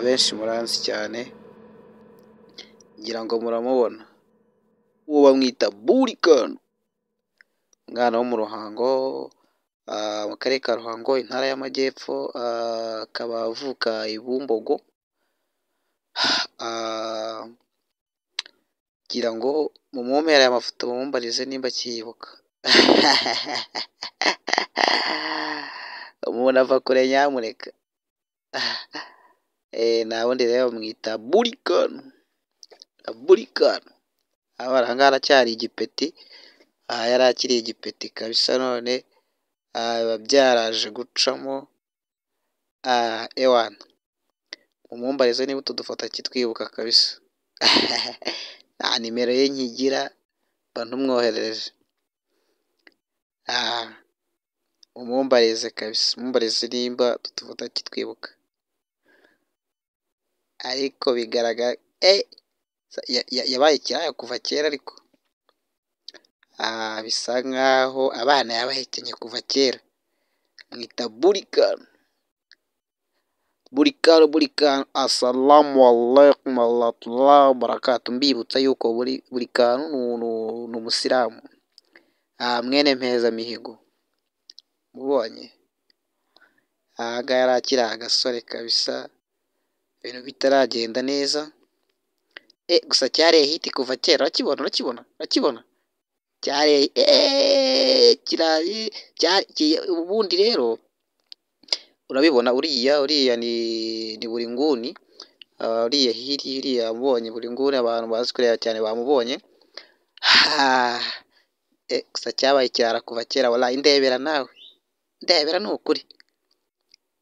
Benshi muranzi cyane ngira ngo muramubona, uwo bamwita Burikani, umwana wo mu Ruhango, mu karere ka Ruhango, intara y'Amajyepfo, akaba avuka i Bumbogo. Ngira ngo mumumpere aya mafoto mumumbarize nimba akiyibuka. Umuntu ava kure nyamuneka. Nta wundi rero bamwita Burikani. Aha ngaha aracyari igipeti, yari akiri igipeti kabisa, none biba byaraje gucamo. Ewana mumumbarize niba utu dufoto akitwibuka kabisa. Nta nimero ye nkigira mba ntumwoherereje. Mumumbarize kabisa, mumumbarize nimba utu dufoto akitwibuka. Ariko bigaragara yabaye ikiraya kuva kera, ariko bisa nkaho abana yabahekenye kuva kera. Mwita Burikani. Assalamu alaikum warahmatullahi wabarakatuh. Mbibutsa yuko Burikani ni umusilamu, mwene Mpezamihigo. Mubonye aha ngaha yari akiri agasore kabisa, ibintu bitaragenda neza. Gusa cyariye hiti kuva kera. Urakibona cyariye. Ubundi rero urabibona, uriya ni buri nguni. Uriya hiriya mubonye buri nguni, abantu bazi kureba cyane bamubonye. Gusa cyabaye kirara kuva kera. Wallahi ndebera nawe, ndebera ni ukuri.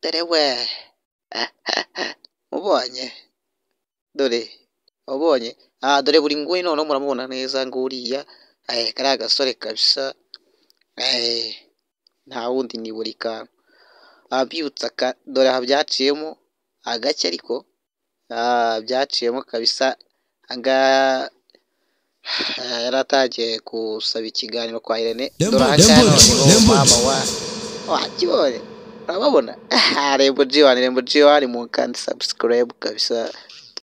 Dore we mubonye, dore wabonye. Dore buri nguni noneho muramubona neza nguriya. Kari agasore kabisa. Nta wundi ni Burikani. Byibutsa dore aha byaciyemo agake, ariko byaciyemo kabisa. Yari atagiye gusaba ikiganiro kwa Irene. Dore aha ngaha noneho mama wakibonye, urababona. Rembo G1 mu kandi subscribe kabisa.